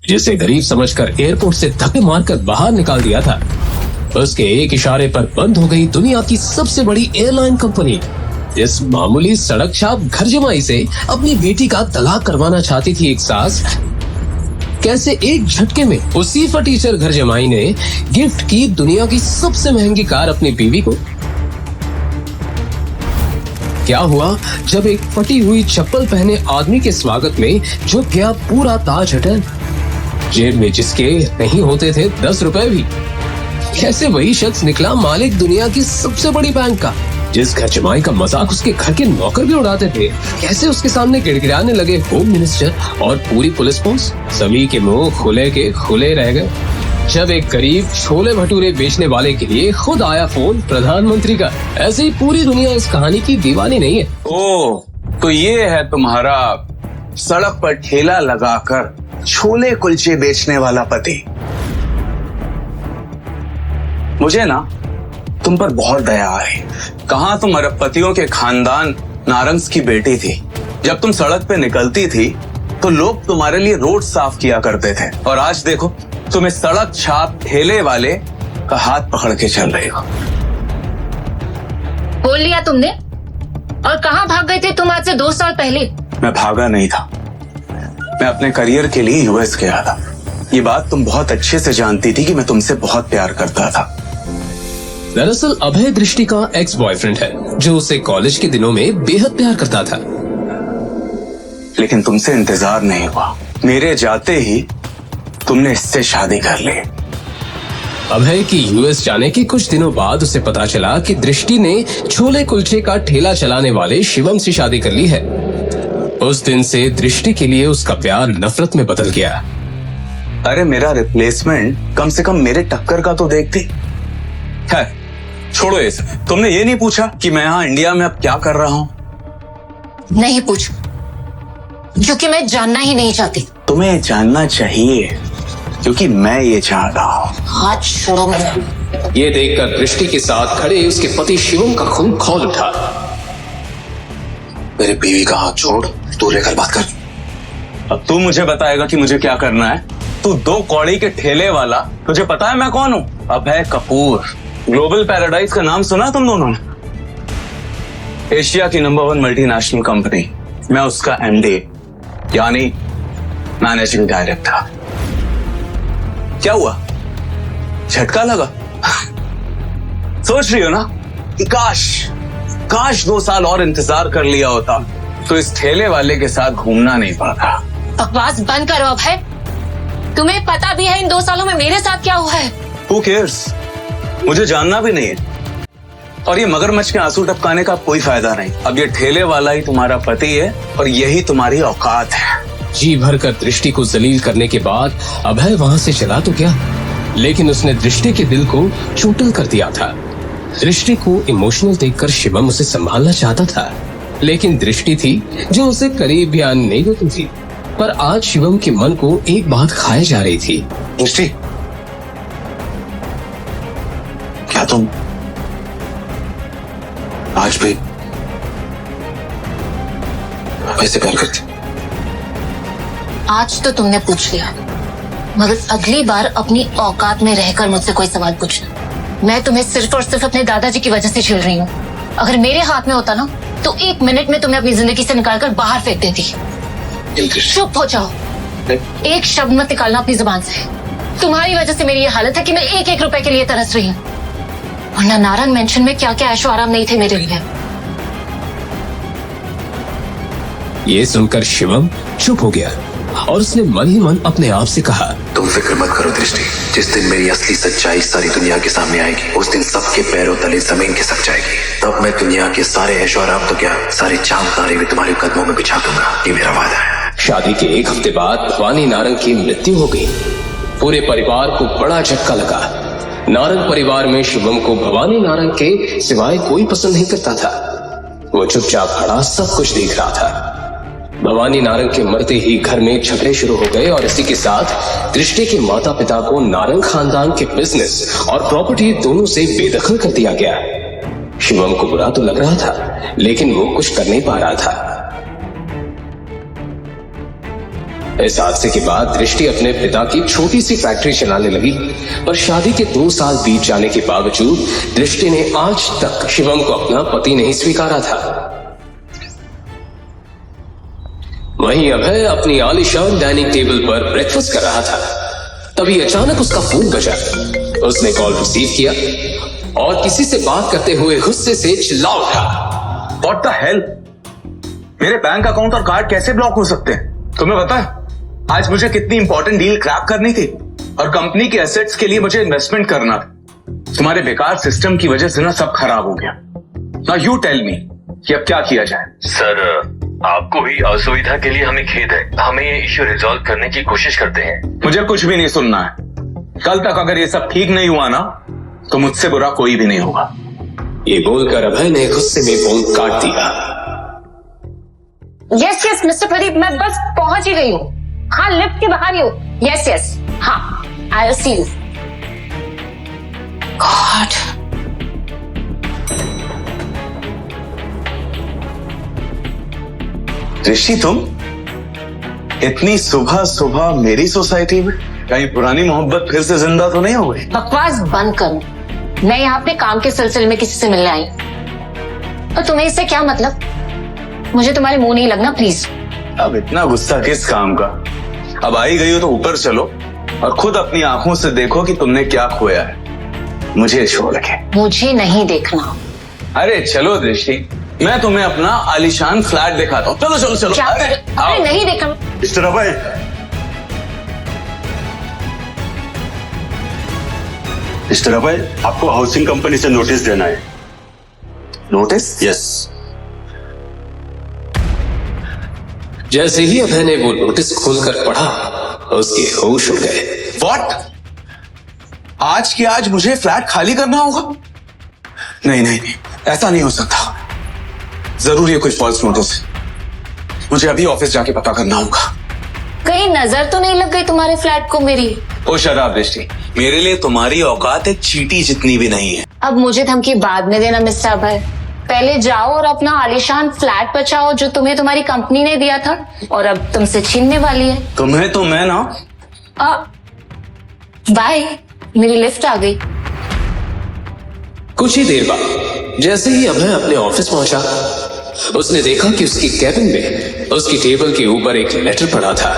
जिसे गरीब समझकर एयरपोर्ट से धक्के मारकर बाहर निकाल दिया था, उसके एक इशारे पर बंद हो गई दुनिया की सबसे बड़ी एयरलाइन कंपनी। इस मामूली सड़क छाप घर जमाई से अपनी बेटी का तलाक करवाना चाहती थी एक सास, कैसे एक झटके में उसी फटीचर घर जमाई ने गिफ्ट की दुनिया की सबसे महंगी कार अपनी बीवी को। क्या हुआ जब एक फटी हुई चप्पल पहने आदमी के स्वागत में झुक गया पूरा ताज होटल, जेब में जिसके नहीं होते थे 10 रुपए भी। कैसे वही शख्स निकला मालिक दुनिया की सबसे बड़ी बैंक का, जिस घर जमाई का मजाक उसके घर के नौकर भी उड़ाते थे। कैसे उसके सामने गिड़गिड़ाने लगे होम मिनिस्टर और पूरी पुलिस फोर्स। सभी के मुंह खुले के खुले रह गए जब एक गरीब छोले भटूरे बेचने वाले के लिए खुद आया फोन प्रधानमंत्री का। ऐसे ही पूरी दुनिया इस कहानी की दीवानी नहीं है। ओह, तो ये है तुम्हारा सड़क पर ठेला लगाकर छोले कुलचे बेचने वाला पति। मुझे ना तुम पर बहुत दया आई। कहाँ तुम अरबपतियों के खानदान नारंग्स की बेटी थी। जब तुम सड़क पे निकलती थी तो लोग तुम्हारे लिए रोड साफ किया करते थे, और आज देखो तुम इस सड़क छाप ठेले वाले का हाथ पकड़ के चल रही हो। बोल लिया तुमने। और कहाँ भाग गए थे तुम आज से 2 साल पहले? मैं भागा नहीं था, मैं अपने करियर के लिए यूएस गया था। ये बात तुम बहुत अच्छे से जानती थी कि मैं तुमसे बहुत प्यार करता था। दरअसल अभय दृष्टि का एक्स बॉयफ्रेंड है, जो उसे कॉलेज के दिनों में बेहद प्यार करता था। लेकिन तुमसे इंतजार नहीं हुआ। मेरे जाते ही तुमने इससे शादी कर ली। अभय की यूएस जाने के कुछ दिनों बाद उसे पता चला कि दृष्टि ने छोले कुलचे का ठेला चलाने वाले शिवम से शादी कर ली है। उस दिन से दृष्टि के लिए उसका प्यार नफरत में बदल गया। अरे मेरा रिप्लेसमेंट कम से कम मेरे टक्कर का तो देखती है। छोड़ो ये सब। तुमने ये नहीं पूछा कि मैं यहाँ इंडिया में अब क्या कर रहा हूँ? नहीं पूछा, क्योंकि मैं जानना ही नहीं चाहती। तुम्हें जानना चाहिए, क्योंकि मैं ये चाहता हूँ। हाथ छोड़ो मेरे। ये देखकर दृष्टि के साथ खड़े उसके पति शिवम का खून खौल उठा। मेरी बीवी का हाथ छोड़, दूर रहकर बात कर। अब तू मुझे बताएगा कि मुझे क्या करना है? तू 2 कौड़ी के ठेले वाला, तुझे पता है मैं कौन हूँ? अभय कपूर। ग्लोबल पैराडाइज का नाम सुना तुम दोनों ने? एशिया की नंबर 1 मल्टीनेशनल कंपनी। मैं उसका एमडी यानी मैनेजिंग डायरेक्टर। क्या हुआ? झटका लगा? सोच रही हो ना कि काश 2 साल और इंतजार कर लिया होता तो इस ठेले वाले के साथ घूमना नहीं पड़ता। बकवास बंद करो अभय। तुम्हें पता भी है इन 2 सालों में मेरे साथ क्या हुआ है? Who cares? मुझे जानना भी नहीं है। और ये मगरमच्छ के आंसू टपकाने का कोई फायदा नहीं। अब ये ठेले वाला ही तुम्हारा पति है और यही तुम्हारी औकात है। जी भरकर दृष्टि को जलील करने के बाद अभय वहां से चला तो क्या, लेकिन उसने दृष्टि के दिल को चोटिल कर दिया था। दृष्टि को इमोशनल देखकर शिवम उसे संभालना चाहता था, लेकिन दृष्टि थी जो उसे करीब भी आने नहीं देती थी। पर आज शिवम के मन को एक बात खाए जा रही थी। दृष्टि, क्या तुम आज भी वैसे प्यार करती? आज तो तुमने पूछ लिया, मगर अगली बार अपनी औकात में रहकर मुझसे कोई सवाल पूछना। मैं तुम्हें सिर्फ और सिर्फ अपने दादाजी की वजह से झेल रही हूँ। अगर मेरे हाथ में होता ना तो 1 मिनट में तुम्हें अपनी जिंदगी से निकालकर बाहर फेंक देती। चुप हो जाओ, एक शब्द मत निकालना अपनी जुबान से। तुम्हारी वजह से मेरी ये हालत है कि मैं 1-1 रुपए के लिए तरस रही हूँ। वरना नारंग मेंशन में क्या क्या ऐशो आराम नहीं थे मेरे लिए। ये सुनकर शिवम चुप हो गया और उसने मन ही मन अपने आप से कहा, तुम फिक्र मत करो दृष्टि, जिस दिन मेरी असली सच्चाई सारी दुनिया के सामने आएगी उस दिन सबके पैरों तले जमीन खिसक जाएगी। तब मैं दुनिया के सारे ऐशो आराम तो क्या, सारे चांद तारे भी तुम्हारे कदमों में बिछा दूंगा। ये मेरा वादा है। शादी के 1 हफ्ते बाद भवानी नारंग की मृत्यु हो गई। पूरे परिवार को बड़ा झटका लगा। नारंग परिवार में शिवम को भवानी नारंग के सिवाय कोई पसंद नहीं करता था। वो चुपचाप खड़ा सब कुछ देख रहा था। भवानी नारंग के मरते ही घर में झगड़े शुरू हो गए और इसी के साथ दृष्टि के माता पिता को नारंग खानदान के बिजनेस और प्रॉपर्टी दोनों से बेदखल कर दिया गया। शिवम को बुरा तो लग रहा था, लेकिन वो कुछ कर नहीं पा रहा था। इस हादसे के बाद दृष्टि अपने पिता की छोटी सी फैक्ट्री चलाने लगी, पर शादी के 2 साल बीत जाने के बावजूद दृष्टि ने आज तक शिवम को अपना पति नहीं स्वीकारा था। वहीं अभय अपनी आलीशान डाइनिंग टेबल पर ब्रेकफास्ट कर रहा था। तभी अचानक उसका फोन बजा। उसने कॉल रिसीव किया और किसी से बात करते हुए गुस्से से चिल्ला उठा, What the hell? मेरे बैंक अकाउंट और कार्ड कैसे ब्लॉक हो सकते हैं? तुम्हें पता है आज मुझे कितनी इंपॉर्टेंट डील क्रैक करनी थी और कंपनी के एसेट्स के लिए मुझे इन्वेस्टमेंट करना था। तुम्हारे बेकार सिस्टम की वजह से ना सब खराब हो गया। नाउ यू टेल मी कि अब क्या किया जाए। सर, आपको हुई असुविधा के लिए हमें खेद है। हमें ये इश्यू रिजॉल्व करने की कोशिश करते हैं। मुझे कुछ भी नहीं सुनना है। कल तक अगर ये सब ठीक नहीं हुआ ना तो मुझसे बुरा कोई भी नहीं होगा। ये बोलकर अभय ने गुस्से में फोन काट दिया। यस यस मिस्टर प्रदीप, मैं बस पहुंच ही गई हूँ। हाँ, लिफ्ट के बाहर ही हूँ। यस यस, हाँ, I will see you. God, Rishi, तुम इतनी सुबह सुबह मेरी सोसाइटी में कहीं पुरानी मोहब्बत फिर से जिंदा तो नहीं हो गई? बकवास बंद करो। मैं यहाँ पे काम के सिलसिले में किसी से मिलने आई, और तुम्हें इससे क्या मतलब? मुझे तुम्हारे मुंह नहीं लगना, प्लीज। अब इतना गुस्सा किस काम का? अब आई गई हो तो ऊपर चलो और खुद अपनी आंखों से देखो कि तुमने क्या खोया है। मुझे छोड़ के मुझे नहीं देखना। अरे चलो दृष्टि, मैं तुम्हें अपना आलीशान फ्लैट दिखाता हूँ। चलो चलो चलो। क्या? अरे नहीं देखना। मिस्टर अभय, मिस्टर अभय, आपको हाउसिंग कंपनी से नोटिस देना है। नोटिस? यस। जैसे ही अभय ने वो नोटिस खोलकर पढ़ा, उसके होश उड़ गए। व्हाट? आज के आज मुझे फ्लैट खाली करना होगा? नहीं नहीं नहीं, ऐसा नहीं हो सकता। जरूर ये कोई फॉल्स नोटिस है। मुझे अभी ऑफिस जाके पता करना होगा। कहीं नजर तो नहीं लग गई तुम्हारे फ्लैट को मेरी? ओ शराब दृष्टि, मेरे लिए तुम्हारी औकात एक चींटी जितनी भी नहीं है। अब मुझे धमकी बाद में देना मिस्टर अभय। पहले जाओ और अपना आलीशान फ्लैट बचाओ जो तुम्हें तुम्हारी कंपनी ने दिया था और अब तुमसे छीनने वाली है। तुम्हें तो मैं ना। बाय, मेरी लिफ्ट आ गई। कुछ ही देर बाद जैसे ही अभय अपने ऑफिस पहुंचा, उसने देखा कि उसकी कैबिन में उसकी टेबल के ऊपर एक लेटर पड़ा था।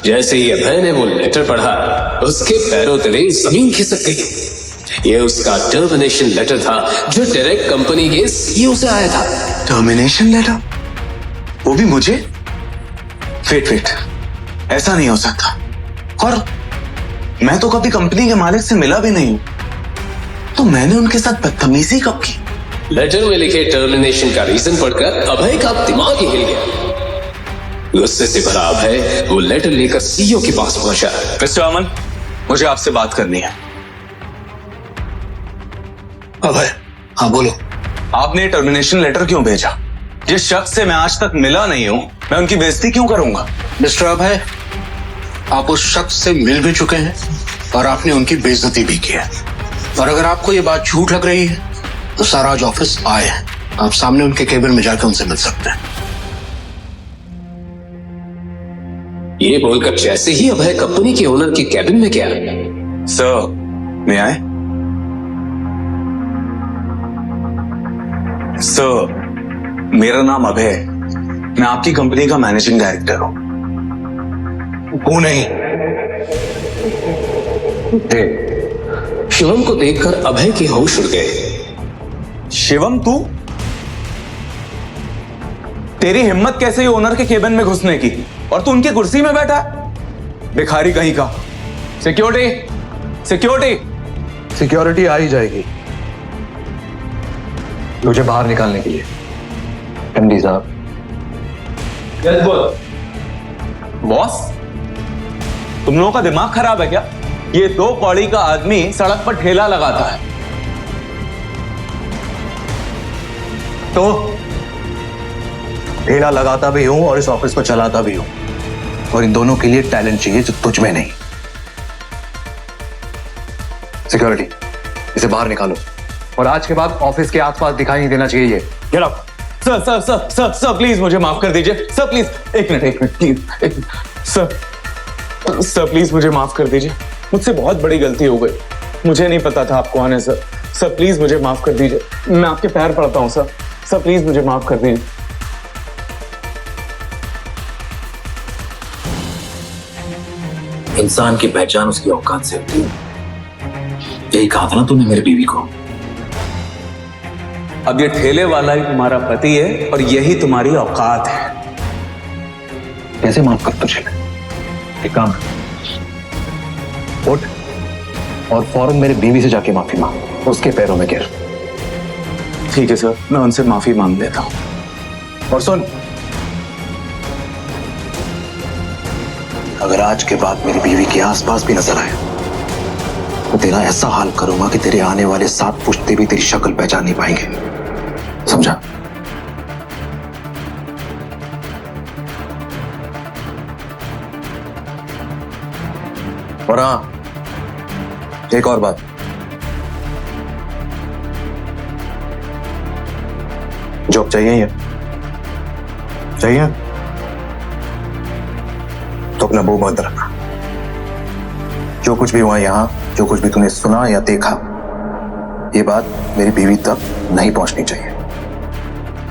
जैसे ही अभय ने वो लेटर पढ़ा, उसके पैरों तले जमीन खिसक गई। ये उसका टर्मिनेशन लेटर था जो डायरेक्ट कंपनी के सीईओ से आया था। Termination letter? वो भी मुझे? वेट, ऐसा नहीं हो सकता। और मैं तो कभी कंपनी के मालिक से मिला भी नहीं हूं, तो मैंने उनके साथ बदतमीजी कब की? लेटर में लिखे टर्मिनेशन का रीजन पढ़कर अभय का दिमाग ही हिल गया। गुस्से से भरा अभय वो लेटर लेकर सीईओ के पास पहुंचा। मिस्टर अमन, मुझे आपसे बात करनी है। अभय, हाँ बोलो। आपने टर्मिनेशन लेटर क्यों भेजा? जिस शख्स से मैं आज तक मिला नहीं हूं, मैं उनकी बेइज्जती क्यों करूंगा? मिस्टर अभय, आप उस शख्स से मिल भी चुके हैं और आपने उनकी बेइज्जती भी की है। और अगर आपको ये बात झूठ लग रही है तो सर आज ऑफिस आए हैं, आप सामने उनके केबिन में जाकर उनसे मिल सकते हैं। ये बोलकर जैसे ही अभय कंपनी के ओनर के कैबिन में गया, सर, मैं आए? सर, मेरा नाम अभय है। मैं आपकी कंपनी का मैनेजिंग डायरेक्टर हूं। वो नहीं। शिवम को देखकर अभय के होश उड़ गए। शिवम, तू? तेरी हिम्मत कैसे ओनर के केबिन में घुसने की, और तू उनकी कुर्सी में बैठा? भिखारी कहीं का। सिक्योरिटी आ ही जाएगी मुझे बाहर निकालने के लिए। एमडी साहब। बॉस, तुम लोगों का दिमाग खराब है क्या? ये 2 कौड़ी का आदमी सड़क पर ठेला लगाता है तो ठेला लगाता भी हूं और इस ऑफिस को चलाता भी हूं, और इन दोनों के लिए टैलेंट चाहिए जो तुझ में नहीं। सिक्योरिटी, इसे बाहर निकालो और आज के बाद ऑफिस के आसपास दिखाई नहीं देना चाहिए। ये गेट आउट। सर प्लीज मुझे माफ कर दीजिए। सर प्लीज, एक मिनट प्लीज। सर प्लीज मुझे माफ कर दीजिए, मुझसे बहुत बड़ी गलती हो गई, मुझे नहीं पता था आप कौन है सर। सर प्लीज मुझे माफ कर दीजिए, मैं आपके पैर पड़ता हूँ सर। सर प्लीज मुझे माफ कर दीजिए। इंसान की पहचान उसकी औकात से होती है, यही कहा था ना तूने मेरी बीवी को। अब ये ठेले वाला ही तुम्हारा पति है और यही तुम्हारी औकात है। कैसे माफ कर तुझे? एक काम कर, उठ और फौरन मेरे बीवी से जाके माफी मांग, उसके पैरों में गिर। ठीक है सर, मैं उनसे माफी मांग लेता हूँ। और सुन, अगर आज के बाद मेरी बीवी के आसपास भी नजर आए तो तेरा ऐसा हाल करूंगा कि तेरे आने वाले 7 पुश्ते भी तेरी शक्ल पहचान नहीं पाएंगे, समझा? और हाँ, एक और बात, जॉब चाहिए ही है? चाहिए तो अपना मुंह बंद रखना। जो कुछ भी हुआ यहां, जो कुछ भी तूने सुना या देखा, ये बात मेरी बीवी तक नहीं पहुंचनी चाहिए,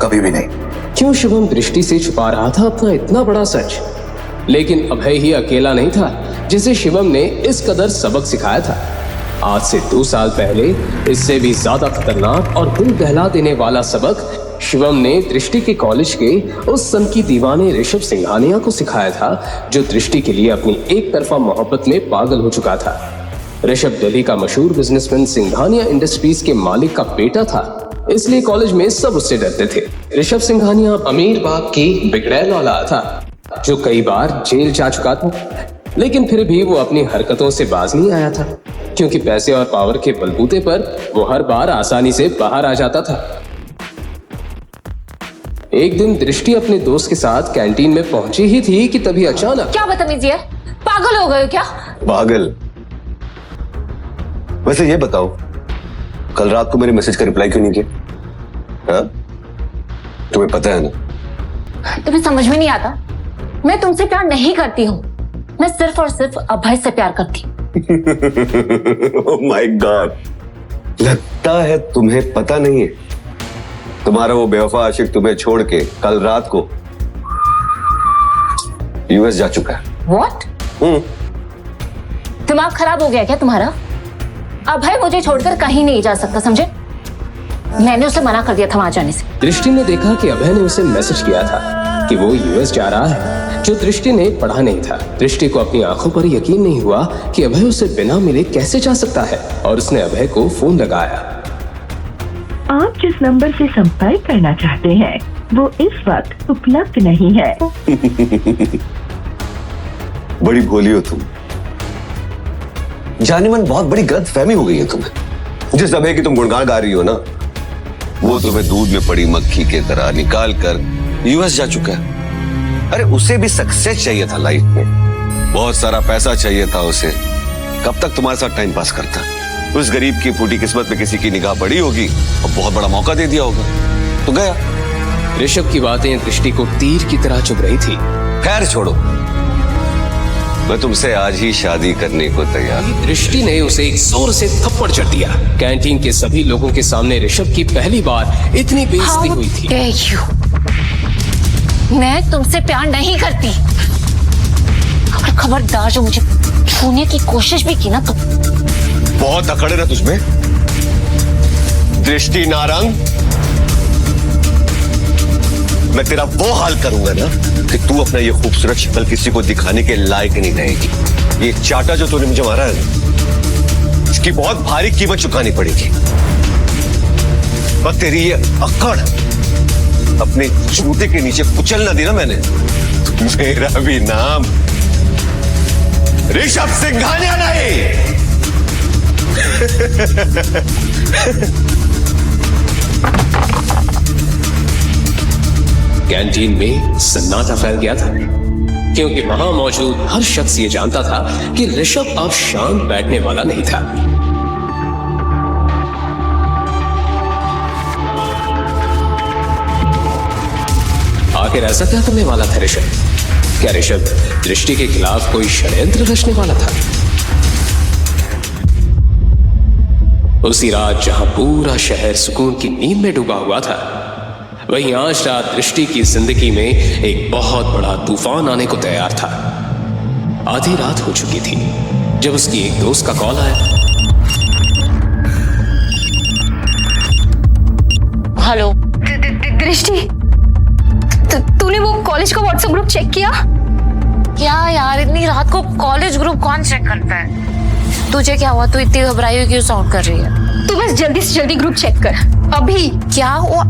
कभी भी नहीं। क्यों शिवम दृष्टि से छुपा रहा था अपना इतना बड़ा सच? लेकिन अभय ही अकेला नहीं था जिसे शिवम ने इस कदर सबक सिखाया था। आज से 2 साल पहले इससे भी ज्यादा खतरनाक और दिल दहला देने वाला सबक शिवम ने दृष्टि के कॉलेज के उस सन की दीवाने ऋषभ सिंघानिया को सिखाया था, जो दृष्टि के लिए अपनी एक तरफा मोहब्बत में पागल हो चुका था। ऋषभ दिल्ली का मशहूर बिजनेसमैन सिंघानिया इंडस्ट्रीज के मालिक का बेटा था, इसलिए कॉलेज में सब उससे डरते थे। ऋषभ सिंघानिया अमीर बाप की बिगड़ैल औलाद था, जो कई बार जेल जा चुका था, लेकिन फिर भी वो अपनी हरकतों से बाज नहीं आया था, क्योंकि पैसे और पावर के बलबूते पर वो हर बार आसानी से बाहर आ जाता था। एक दिन दृष्टि अपने दोस्त के साथ कैंटीन में पहुंची ही थी कि तभी अचानक। क्या बदतमीजी है, पागल हो गए हो क्या? पागल? वैसे ये बताओ, कल रात को मेरे मैसेज का रिप्लाई क्यों नहीं किया? हाँ? तुम्हें पता है ना? तुम्हें समझ में नहीं आता, मैं तुमसे प्यार नहीं करती हूँ, मैं सिर्फ और सिर्फ अभय से प्यार करती हूँ। ओह माय गॉड, लगता है तुम्हें पता नहीं है। तुम्हारा वो बेवफा आशिक तुम्हें छोड़ के कल रात को यूएस जा चुका है। What? दिमाग खराब हो गया क्या तुम्हारा? अभय मुझे छोड़कर कहीं नहीं जा सकता, समझे? मैंने उसे मना कर दिया था वहां जाने से। दृष्टि ने देखा कि अभय ने उसे मैसेज किया था कि वो यूएस जा रहा है, जो दृष्टि ने पढ़ा नहीं था। दृष्टि को अपनी आंखों पर यकीन नहीं हुआ कि अभय उसे बिना मिले कैसे जा सकता है, और उसने अभय को फोन लगाया। आप जिस नंबर से संपर्क करना चाहते हैं वो इस वक्त उपलब्ध नहीं है। बड़ी भोली हो तुम, जाने मन बहुत बड़ी गलतफहमी हो गई है तुम्हें। जिस अभय की तुम गुणगान गा रही हो ना, वो तुम्हें दूध में पड़ी मक्खी के तरह निकाल कर यूएस जा चुका है। अरे उसे भी सक्सेस चाहिए था लाइफ में, बहुत सारा पैसा चाहिए था उसे। कब तक तुम्हारे साथ टाइम पास करता? उस गरीब की फूटी किस्मत में किसी की निगाह पड़ी होगी और बहुत बड़ा मौका दे दिया होगा तो गया। ऋषभ की बातें दृष्टि को तीर की तरह चुभ रही थी। खैर छोड़ो, मैं तुमसे आज ही शादी करने को तैयार हूं। दृष्टि ने उसे एक जोर से थप्पड़ जड़ दिया। कैंटीन के सभी लोगों के सामने ऋषभ की पहली बार इतनी बेइज्जती हुई थी। मैं तुमसे प्यार नहीं करती, और खबरदार जो मुझे छूने की कोशिश भी की ना तुम। बहुत अकड़ है ना तुझमें, दृष्टि नारंग। मैं तेरा वो हाल करूंगा ना कि तू अपना ये खूबसूरत शक्ल किसी को दिखाने के लायक नहीं रहेगी। ये चाटा जो तूने मुझे मारा है ना, इसकी बहुत भारी कीमत चुकानी पड़ेगी। और तेरी ये अकड़ अपने जूते के नीचे कुचल ना दी ना मैंने, मेरा भी नाम ऋषभ सिंघानिया नहीं। कैंटीन में सन्नाटा फैल गया था, क्योंकि वहां मौजूद हर शख्स ये जानता था कि ऋषभ अब शांत बैठने वाला नहीं था। आखिर ऐसा क्या करने वाला था ऋषभ? क्या ऋषभ दृष्टि के खिलाफ कोई षड्यंत्र रचने वाला था? उसी रात जहां पूरा शहर सुकून की नींद में डूबा हुआ था, वहीं आज रात दृष्टि की जिंदगी में एक बहुत बड़ा तूफान आने को तैयार था। आधी रात हो चुकी थी जब उसकी एक दोस्त का कॉल आया। हेलो दृष्टि, तूने वो कॉलेज का व्हाट्सएप ग्रुप चेक किया? क्या यार, इतनी रात को कॉलेज ग्रुप कौन चेक करता है? तुझे क्या हुआ? तू इतनी घबराई हुई क्यों साउंड कर रही है? तू बस जल्दी से जल्दी ग्रुप चेक कर अभी। क्या हुआ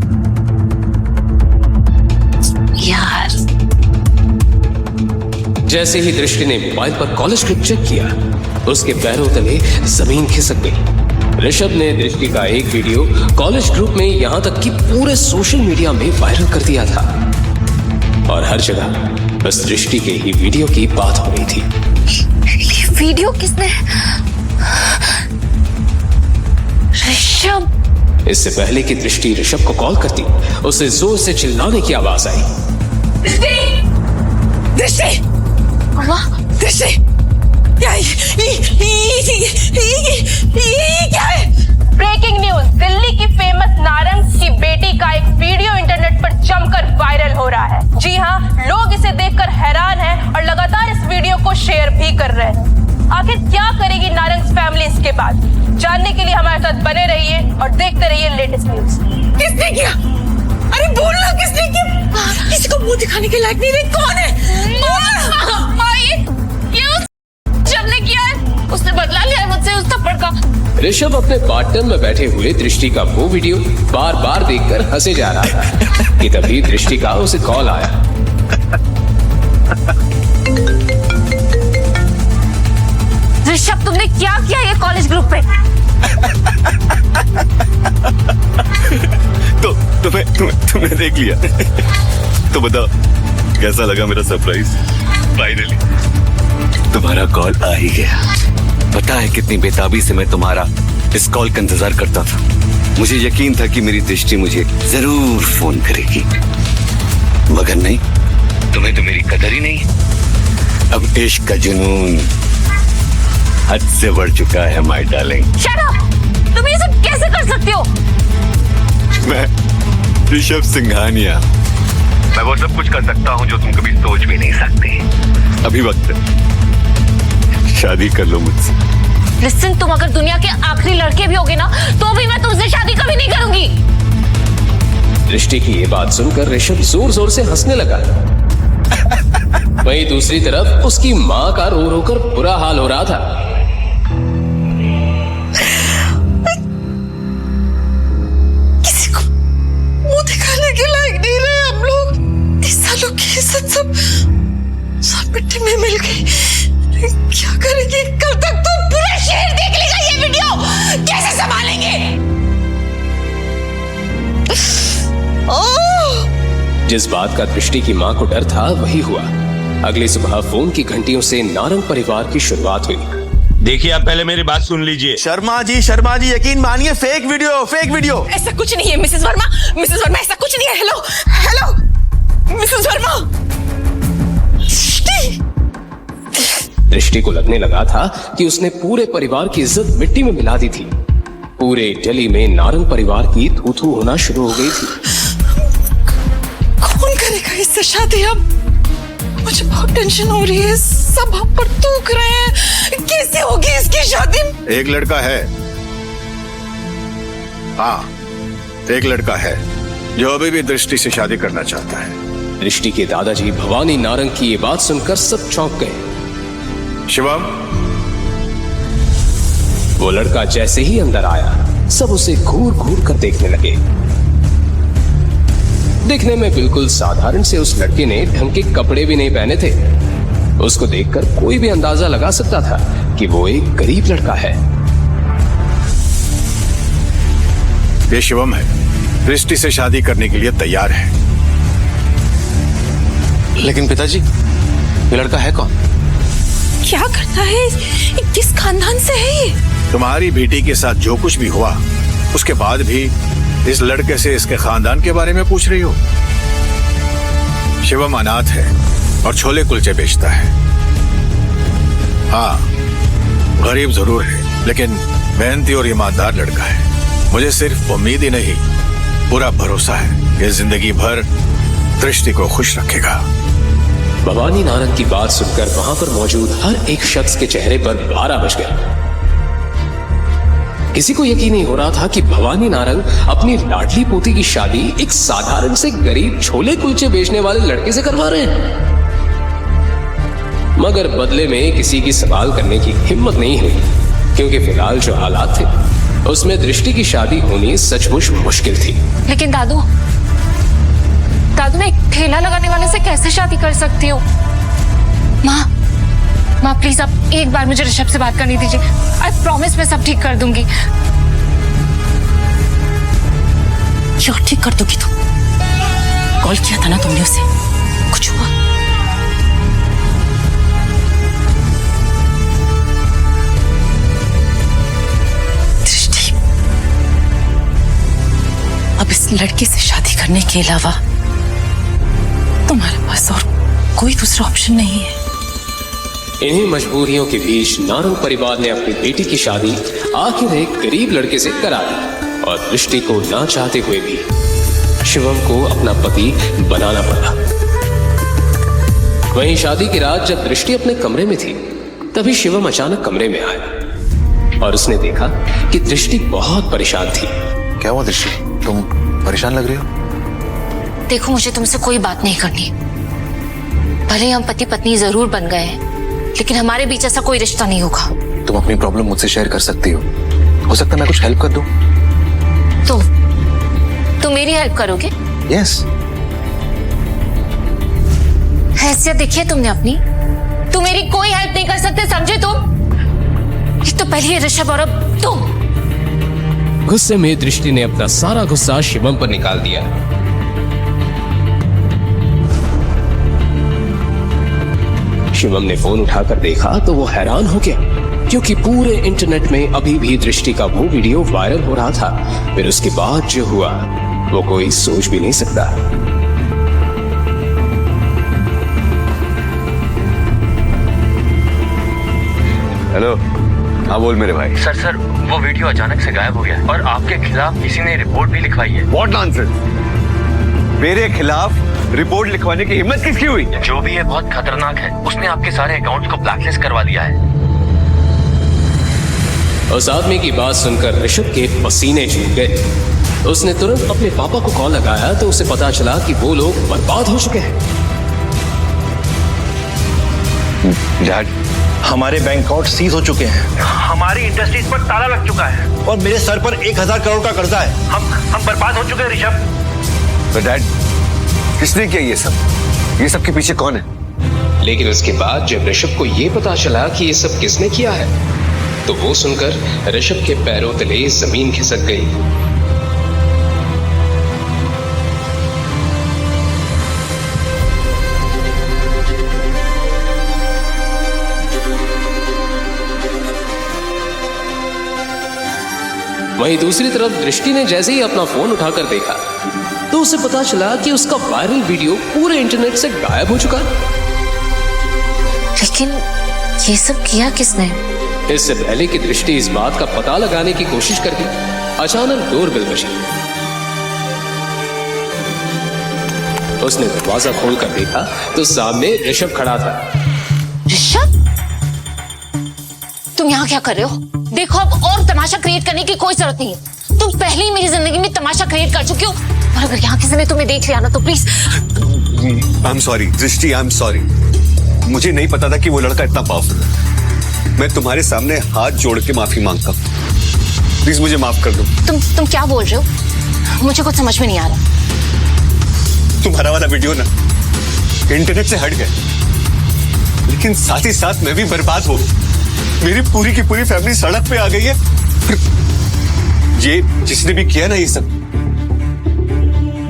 यार? जैसे ही दृष्टि ने मोबाइल पर कॉलेज ग्रुप चेक किया, उसके पैरों तले जमीन खिसक गई। ऋषभ ने दृष्टि का एक वीडियो कॉलेज ग्रुप में, यहां तक कि पूरे सोशल मीडिया में वायरल कर दिया था और हर जगह बस दृष्टि के ही वीडियो की बात हो रही थी। ये वीडियो किसने? ऋषभ। इससे पहले कि दृष्टि ऋषभ को कॉल करती, उसे जोर से चिल्लाने की आवाज आई। दृष्टि! दृष्टि! क्या है? ब्रेकिंग न्यूज, दिल्ली की फेमस नारंग की बेटी का एक वीडियो इंटरनेट पर जमकर वायरल हो रहा है। जी हाँ, लोग इसे देखकर हैरान हैं और लगातार इस वीडियो को शेयर भी कर रहे हैं। आखिर क्या करेगी नारंग फैमिली इसके बाद? जानने के लिए हमारे साथ बने रहिए और देखते रहिए लेटेस्ट न्यूज। किसने किया? अरे बोलना, किसने किया? किसी को मुंह दिखाने के लायक नहीं रही। कौन है? ने किया है, उसने बदला लिया है मुझसे उस थप्पड़ का। ऋषभ अपने पार्टनर में बैठे हुए दृष्टि का वो वीडियो बार बार देखकर हंसे जा रहा था कि तभी दृष्टि का उसे कॉल आया। ऋषभ, तुमने क्या किया ये कॉलेज ग्रुप पे? तो तुम्हें देख लिया। तो बताओ कैसा लगा मेरा सरप्राइज? फाइनली तुम्हारा कॉल आ ही गया। पता है कितनी बेताबी से मैं तुम्हारा इस कॉल का इंतजार करता था। मुझे यकीन था कि मेरी दृष्टि मुझे जरूर फोन करेगी, मगर नहीं, तुम्हें तो मेरी कदर ही नहीं। अब इश्क का जुनून हद से बढ़ चुका है माय डार्लिंग। Shut up! तुम ये सब कैसे कर सकते हो? मैं ऋषभ सिंघानिया, मैं वो सब कुछ कर सकता हूँ जो तुम कभी सोच भी नहीं सकते। अभी वक्त है, शादी कर लो मुझसे। लिसन, तुम अगर दुनिया के आखिरी लड़के भी होगे ना, तो भी मैं तुमसे शादी कभी नहीं करूंगी। दृष्टि की ये बात सुनकर ऋषभ जोर जोर से हंसने लगा। वहीं दूसरी तरफ उसकी माँ का रो रो कर बुरा हाल हो रहा था। किसी को मुंह दिखाने के लायक नहीं रहे हम लोग। 30 सालों की इज्जत सब मिट्टी में मिल गई। क्या करेंगे? कल तक तो पूरा शहर देख लेगा ये वीडियो। कैसे संभालेंगे? जिस बात का दृष्टि की माँ को डर था वही हुआ। अगली सुबह फोन की घंटियों से नारंग परिवार की शुरुआत हुई। देखिए, आप पहले मेरी बात सुन लीजिए। शर्मा जी यकीन मानिए, फेक वीडियो। ऐसा कुछ नहीं है मिसेस वर्मा, ऐसा कुछ नहीं है। Hello Mrs Verma. दृष्टि को लगने लगा था कि उसने पूरे परिवार की इज्जत मिट्टी में मिला दी थी। पूरे दिल्ली में नारंग परिवार की थू-थू होना शुरू हो गई थी। कौन करेगा इससे शादी? अब मुझे बहुत टेंशन हो रही है। सब हम पर थूक रहे हैं। कैसे होगी इसकी शादी? एक लड़का है, हाँ, एक लड़का है जो अभी भी दृष्टि से शादी करना चाहता है। दृष्टि के दादाजी भवानी नारंग की ये बात सुनकर सब चौंक गए। शिवम, वो लड़का जैसे ही अंदर आया, सब उसे घूर घूर कर देखने लगे। दिखने में बिल्कुल साधारण से उस लड़के ने ढंग के कपड़े भी नहीं पहने थे। उसको देखकर कोई भी अंदाजा लगा सकता था कि वो एक गरीब लड़का है। ये शिवम है, दृष्टि से शादी करने के लिए तैयार है। लेकिन पिताजी, ये लड़का है कौन? क्या करता है? किस खानदान से है ये? तुम्हारी बेटी के साथ जो कुछ भी हुआ, उसके बाद भी इस लड़के से इसके खानदान के बारे में पूछ रही हो? शिवम अनाथ है, और छोले कुलचे बेचता है। हाँ, गरीब जरूर है लेकिन मेहनती और ईमानदार लड़का है। मुझे सिर्फ उम्मीद ही नहीं, पूरा भरोसा है कि जिंदगी भर दृष्टि को खुश रखेगा। भवानी नारंग की बात सुनकर वहां पर मौजूद हर एक शख्स के चेहरे पर 12 बज गए। किसी को यकीन नहीं हो रहा था कि भवानी नारंग अपनी लाडली पोती की शादी एक साधारण से गरीब छोले कुलचे बेचने वाले लड़के से करवा रहे हैं। मगर बदले में किसी की सवाल करने की हिम्मत नहीं हुई, क्योंकि फिलहाल जो हालात थे उसमें दृष्टि की शादी होनी सचमुच मुश्किल थी। लेकिन दादू मैं एक ठेला लगाने वाले से कैसे शादी कर सकती हूँ? माँ प्लीज आप एक बार मुझे ऋषभ से बात करने दीजिए। आई प्रॉमिस मैं सब ठीक कर दूंगी। क्यों ठीक कर दोगी तुम? कॉल किया था ना तुमने उसे, कुछ हुआ? दृष्टि, अब इस लड़के से शादी करने के अलावा तुम्हारे पास और कोई दूसरा ऑप्शन नहीं है। इन्हीं मजबूरियों के बीच नारंग परिवार ने अपनी बेटी की शादी आखिर एक गरीब लड़के से करा दी और दृष्टि को ना चाहते हुए भी शिवम को अपना पति बनाना पड़ा। वहीं शादी की रात जब दृष्टि अपने कमरे में थी, तभी शिवम अचानक कमरे में आया और उसने देखा कि दृष्टि बहुत परेशान थी। क्या हुआ दृष्टि, तुम परेशान लग रही हो? देखो, मुझे तुमसे कोई बात नहीं करनी। भले हम पति पत्नी जरूर बन गए हैं, लेकिन हमारे बीच ऐसा कोई रिश्ता नहीं होगा। तुम अपनी प्रॉब्लम मुझसे शेयर कर सकती हो सकता है मैं कुछ हेल्प कर दूं। तुम मेरी हेल्प करोगे? यस। हैसियत देखिए तुमने अपनी। तुम मेरी कोई हेल्प नहीं कर सकते, समझे तुम? एक तो पहले ऋषभ और अब तुम। गुस्से में दृष्टि ने अपना सारा गुस्सा शिवम पर निकाल दिया। शिवम ने फोन उठाकर देखा तो वो हैरान हो गया, क्योंकि पूरे इंटरनेट में अभी भी दृष्टि का वो वीडियो वायरल हो रहा था। फिर उसके बाद जो हुआ वो कोई सोच भी नहीं सकता। हेलो, हाँ बोल मेरे भाई। सर वो वीडियो अचानक से गायब हो गया और आपके खिलाफ किसी ने रिपोर्ट भी लिखवाई है। What nonsense? मेरे खिलाफ रिपोर्ट लिखवाने की हिम्मत किसकी हुई? जो भी है बहुत खतरनाक है। उसने आपके सारे अकाउंट्स को ब्लैकलिस्ट करवा दिया है। उस आदमी की बात सुनकर ऋषभ के पसीने छूट गए। उसने तुरंत अपने पापा को कॉल लगाया तो उसे पता चला कि वो लोग बर्बाद हो चुके हैं। डैड, हमारे बैंक अकाउंट सीज हो चुके हैं। हमारी इंडस्ट्रीज पर ताला लग चुका है और मेरे सर पर 1000 करोड़ का कर्जा है। हम बर्बाद हो चुके हैं ऋषभ। तो डैड, किसने किया ये सब? ये सब के पीछे कौन है? लेकिन उसके बाद जब ऋषभ को ये पता चला कि ये सब किसने किया है, तो वो सुनकर ऋषभ के पैरों तले जमीन खिसक गई। वहीं दूसरी तरफ दृष्टि ने जैसे ही अपना फोन उठाकर देखा तो उसे पता चला कि उसका वायरल वीडियो पूरे इंटरनेट से गायब हो चुका। लेकिन ये सब किया किसने? इससे पहले कि दृष्टि इस बात का पता लगाने की कोशिश करती, अचानक डोरबेल बजी। उसने दरवाजा खोलकर देखा तो सामने ऋषभ खड़ा था। ऋषभ, तुम यहाँ क्या कर रहे हो? देखो, अब और तमाशा क्रिएट करने की कोई जरूरत नहीं है। तुम पहले ही मेरी जिंदगी में तमाशा क्रिएट कर चुके हो, और अगर यहाँ किसी ने तुम्हें देख लिया ना तो प्लीज। आई एम सॉरी दृष्टि, आई एम सॉरी। मुझे नहीं पता था कि वो लड़का इतना पावरफुल है। मैं तुम्हारे सामने हाथ जोड़ के माफी मांगता हूँ। प्लीज मुझे माफ कर दो। तुम क्या बोल रहे हो? मुझे कुछ समझ में नहीं आ रहा। तुम्हारा वाला वीडियो ना इंटरनेट से हट गया, लेकिन साथ ही साथ मैं भी बर्बाद हो गई। मेरी पूरी की पूरी फैमिली सड़क पे आ गई है। ये जिसने भी किया ना ये सब,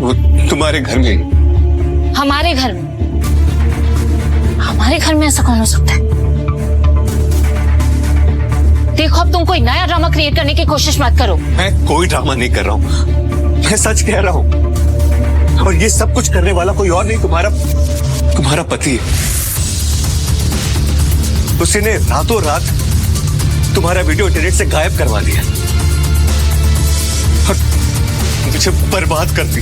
वो तुम्हारे घर में। हमारे घर में? हमारे घर में ऐसा कौन हो सकता है? देखो, अब तुम कोई नया ड्रामा क्रिएट करने की कोशिश मत करो। मैं कोई ड्रामा नहीं कर रहा हूं, मैं सच कह रहा हूं। और ये सब कुछ करने वाला कोई और नहीं, तुम्हारा पति है। उसने रातों रात तुम्हारा वीडियो इंटरनेट से गायब करवा दिया और मुझे बर्बाद कर दी।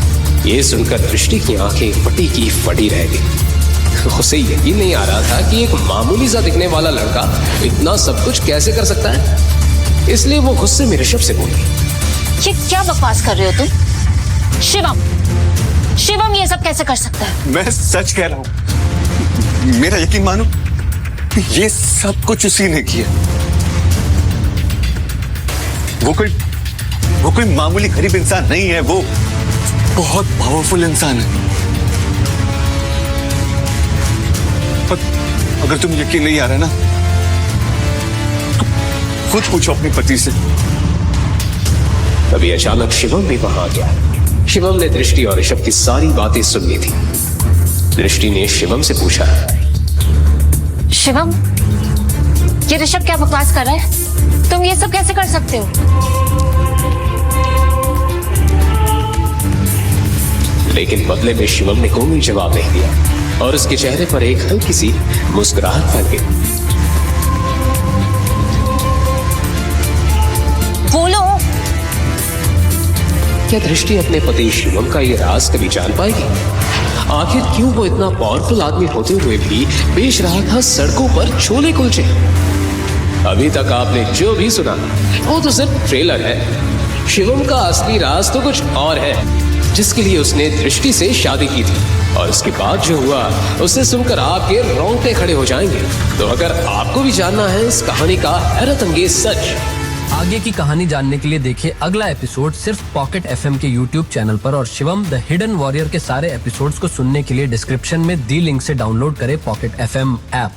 ये सुनकर दृष्टि की आंखें फटी की फटी रह गई। उसे यकीन नहीं आ रहा था कि एक मामूली सा दिखने वाला लड़का इतना सब कुछ कैसे कर सकता है। इसलिए वो गुस्से में ऋषभ से बोली, ये क्या बकवास कर रहे हो तुम? शिवम, शिवम ये सब कैसे कर सकता है? मैं सच कह रहा हूं, मेरा यकीन मानो, ये सब कुछ उसी ने किया। वो कोई मामूली गरीब इंसान नहीं है, वो बहुत पावरफुल इंसान है। पर अगर तुम यकीन नहीं आ रहा ना, तो खुद पूछो अपने पति से। तभी अचानक शिवम भी वहां आ गया। शिवम ने दृष्टि और ऋषभ की सारी बातें सुन ली थी। दृष्टि ने शिवम से पूछा, शिवम, ये ऋषभ क्या बकवास कर रहा है? तुम ये सब कैसे कर सकते हो? लेकिन बदले में शिवम ने कोई जवाब नहीं दिया और उसके चेहरे पर एक हल्की सी मुस्कुराहट फैल गई। बोलो, क्या दृष्टि अपने पति शिवम का ये राज कभी जान पाएगी? आखिर क्यों वो इतना पावरफुल आदमी होते हुए भी बेच रहा था सड़कों पर छोले कुलचे? अभी तक आपने जो भी सुना वो तो सिर्फ ट्रेलर है। शिवम का असली राज तो कुछ और है, जिसके लिए उसने दृष्टि से शादी की थी। और उसके बाद जो हुआ उसे सुनकर आपके रोंगटे खड़े हो जाएंगे। तो अगर आपको भी जानना है इस कहानी का हैरत अंगेज सच, आगे की कहानी जानने के लिए देखिए अगला एपिसोड सिर्फ पॉकेट एफएम के यूट्यूब चैनल पर। और शिवम द हिडन वॉरियर के सारे एपिसोड्स को सुनने के लिए डिस्क्रिप्शन में दी लिंक से डाउनलोड करें पॉकेट एफएम ऐप।